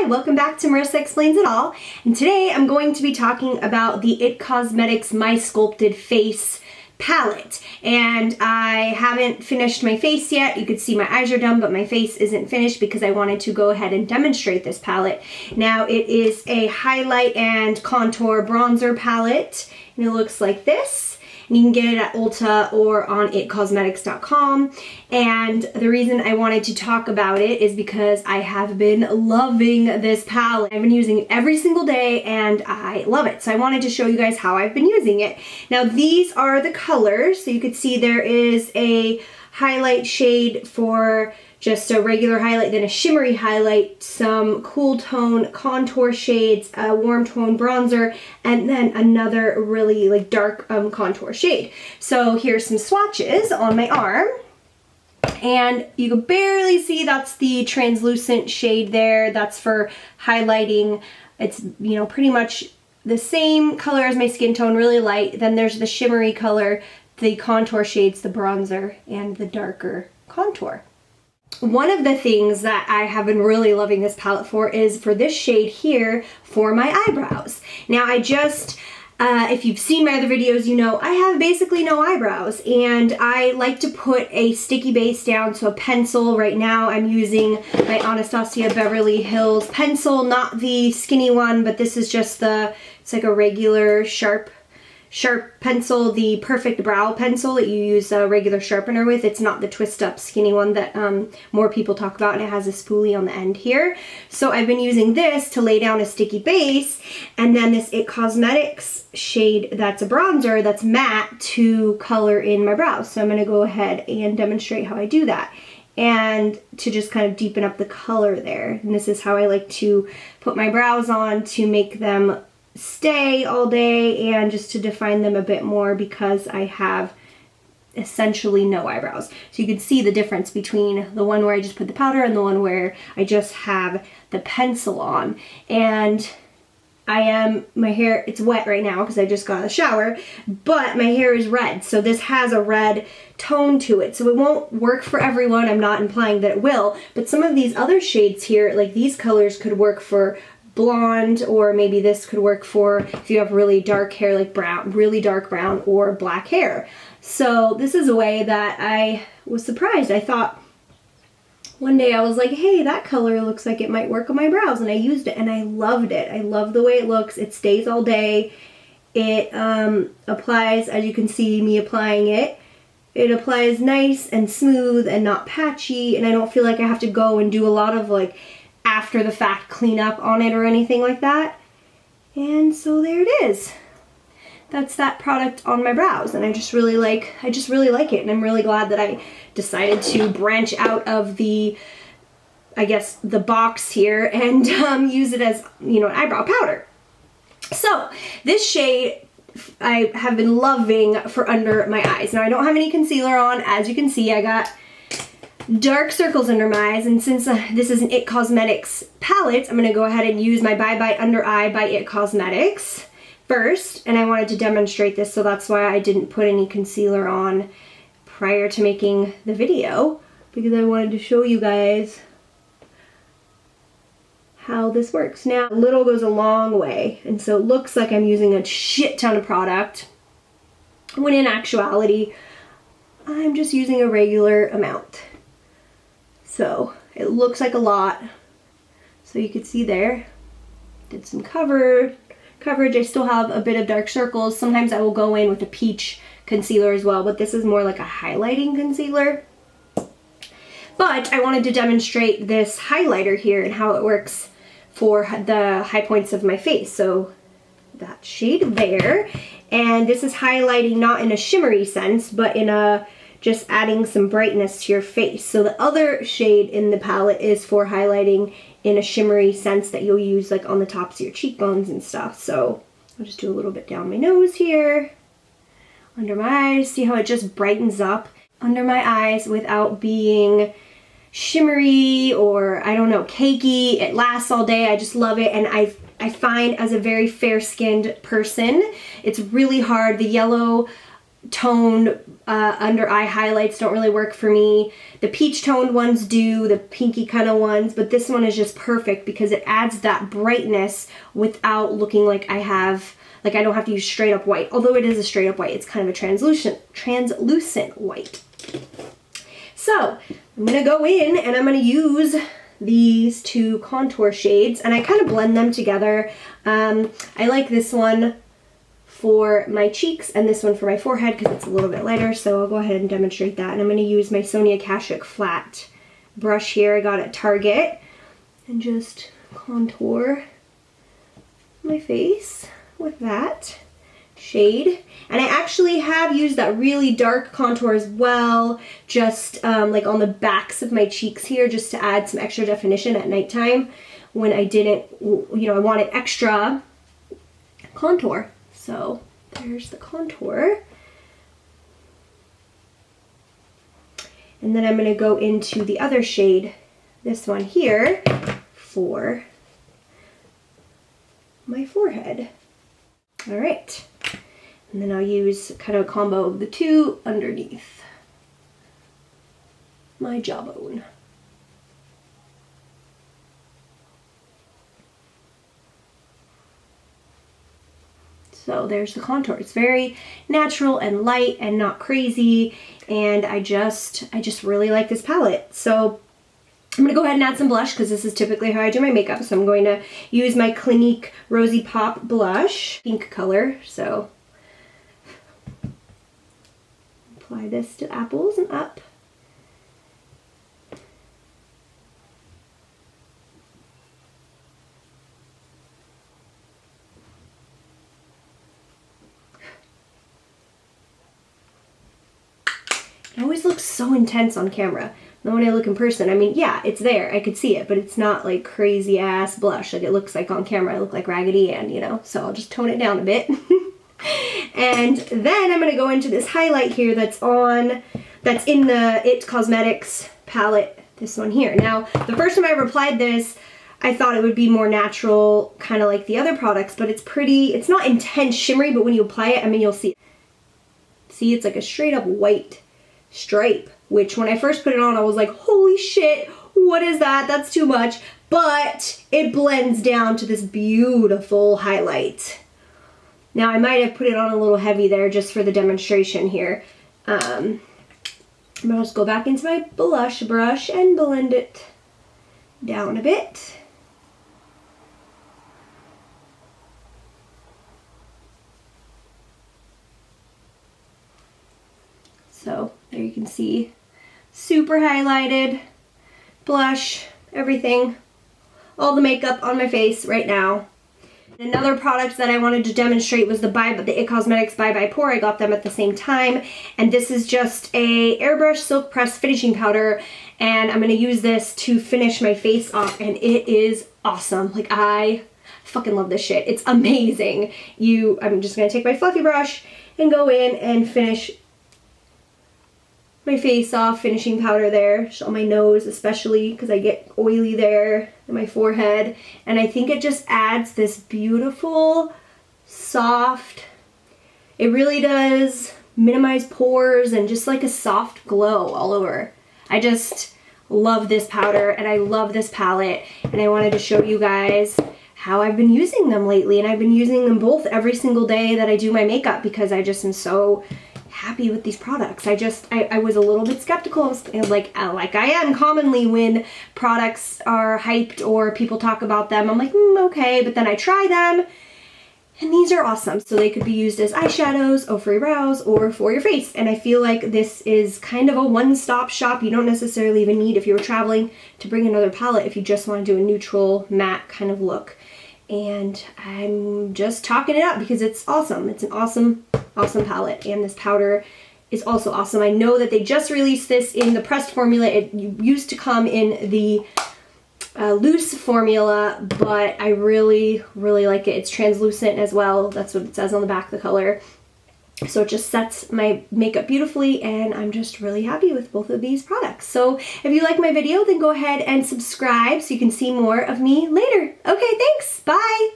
welcome back to Marissa Explains It All, and today I'm going to be talking about the IT Cosmetics My Sculpted Face palette. And I haven't finished my face yet. You can see my eyes are done, but my face isn't finished because I wanted to go ahead and demonstrate this palette. Now it is a highlight and contour bronzer palette, and it looks like this. And you can get it at Ulta or on itcosmetics.com. And the reason I wanted to talk about it is because I have been loving this palette. I've been using it every single day and I love it. So I wanted to show you guys how I've been using it. Now these are the colors. So you can see there is a highlight shade for just a regular highlight, then a shimmery highlight, some cool tone contour shades, a warm tone bronzer, and then another really like dark contour shade. So here's some swatches on my arm. And you can barely see that's the translucent shade there. That's for highlighting. It's, you know, pretty much the same color as my skin tone, really light. Then there's the shimmery color, the contour shades, the bronzer, and the darker contour. One of the things that I have been really loving this palette for is for this shade here for my eyebrows. Now I just, if you've seen my other videos, you know I have basically no eyebrows, and I like to put a sticky base down, so a pencil. Right now I'm using my Anastasia Beverly Hills pencil, not the skinny one, but this is just it's like a regular sharp pencil, the Perfect Brow pencil that you use a regular sharpener with. It's not the twist up skinny one that more people talk about, and it has a spoolie on the end here. So I've been using this to lay down a sticky base, and then this IT Cosmetics shade that's a bronzer that's matte to color in my brows. So I'm going to go ahead and demonstrate how I do that, and to just kind of deepen up the color there. And this is how I like to put my brows on to make them stay all day and just to define them a bit more, because I have essentially no eyebrows. So you can see the difference between the one where I just put the powder and the one where I just have the pencil on. And my hair, it's wet right now because I just got out of the shower, but my hair is red. So this has a red tone to it. So it won't work for everyone. I'm not implying that it will, but some of these other shades here, like these colors, could work for blonde, or maybe this could work for if you have really dark hair, like brown, really dark brown or black hair. So this is a way that I was surprised. I thought one day I was like, hey, that color looks like it might work on my brows, and I used it and I loved it. I love the way it looks. It stays all day. It applies, as you can see me applying it. It applies nice and smooth and not patchy, and I don't feel like I have to go and do a lot of like after the fact cleanup on it or anything like that. And so there it is. That's that product on my brows, and I just really like it, and I'm really glad that I decided to branch out of the, I guess, the box here and use it as, you know, an eyebrow powder. So this shade I have been loving for under my eyes. Now I don't have any concealer on. As you can see, I got dark circles under my eyes, and since this is an IT Cosmetics palette, I'm going to go ahead and use my Bye Bye Under Eye by IT Cosmetics first, and I wanted to demonstrate this, so that's why I didn't put any concealer on prior to making the video, because I wanted to show you guys how this works. Now, a little goes a long way, and so it looks like I'm using a shit ton of product, when in actuality, I'm just using a regular amount. So it looks like a lot. So you can see there, did some coverage. I still have a bit of dark circles. Sometimes I will go in with a peach concealer as well, but this is more like a highlighting concealer. But I wanted to demonstrate this highlighter here and how it works for the high points of my face. So that shade there, and this is highlighting not in a shimmery sense, but in a just adding some brightness to your face. So the other shade in the palette is for highlighting in a shimmery sense that you'll use like on the tops of your cheekbones and stuff. So I'll just do a little bit down my nose here, under my eyes. See how it just brightens up under my eyes without being shimmery or, I don't know, cakey. It lasts all day. I just love it, and I find as a very fair-skinned person, it's really hard. The yellow toned under eye highlights don't really work for me. The peach toned ones do, the pinky kind of ones, but this one is just perfect because it adds that brightness without looking like I don't have to use straight up white. Although it is a straight up white, it's kind of a translucent white. So I'm gonna go in and I'm gonna use these two contour shades and I kind of blend them together. I like this one for my cheeks and this one for my forehead because it's a little bit lighter, so I'll go ahead and demonstrate that. And I'm going to use my Sonia Kashuk flat brush here I got at Target and just contour my face with that shade. And I actually have used that really dark contour as well, just like on the backs of my cheeks here, just to add some extra definition at nighttime when I didn't, I wanted extra contour. So there's the contour. And then I'm going to go into the other shade, this one here, for my forehead. All right. And then I'll use kind of a combo of the two underneath my jawbone. So there's the contour. It's very natural and light and not crazy, and I just really like this palette. So I'm gonna go ahead and add some blush because this is typically how I do my makeup. So I'm going to use my Clinique Rosy Pop blush, pink color. So apply this to apples and up. It always looks so intense on camera. Then when I look in person, I mean, yeah, it's there. I could see it, but it's not like crazy ass blush like it looks like on camera. I look like Raggedy Ann, you know? So I'll just tone it down a bit. And then I'm going to go into this highlight here that's in the IT Cosmetics palette, this one here. Now, the first time I ever applied this, I thought it would be more natural, kind of like the other products, but it's not intense shimmery, but when you apply it, I mean, you'll see. See, it's like a straight up white stripe, which when I first put it on, I was like, holy shit, what is that? That's too much. But it blends down to this beautiful highlight. Now, I might have put it on a little heavy there just for the demonstration here. I'm going to just go back into my blush brush and blend it down a bit. So there you can see, super highlighted, blush, everything, all the makeup on my face right now. Another product that I wanted to demonstrate was the IT Cosmetics Bye Bye Pore. I got them at the same time, and this is just a airbrush silk press finishing powder, and I'm going to use this to finish my face off, and it is awesome. Like, I fucking love this shit. It's amazing. I'm just going to take my fluffy brush and go in and finish my face off, finishing powder there, just on my nose especially because I get oily there, and my forehead, and I think it just adds this beautiful, soft, it really does minimize pores and just like a soft glow all over. I just love this powder and I love this palette, and I wanted to show you guys how I've been using them lately, and I've been using them both every single day that I do my makeup because I just am so happy with these products. I was a little bit skeptical, like I am commonly when products are hyped or people talk about them. I'm like, okay, but then I try them and these are awesome. So they could be used as eyeshadows or for your brows or for your face. And I feel like this is kind of a one-stop shop. You don't necessarily even need, if you were traveling, to bring another palette if you just want to do a neutral matte kind of look. And I'm just talking it up because it's awesome. It's an awesome palette, and this powder is also awesome. I know that they just released this in the pressed formula. It used to come in the loose formula, but I really, really like it. It's translucent as well. That's what it says on the back, the color. So it just sets my makeup beautifully, and I'm just really happy with both of these products. So if you like my video, then go ahead and subscribe so you can see more of me later. Okay, thanks. Bye.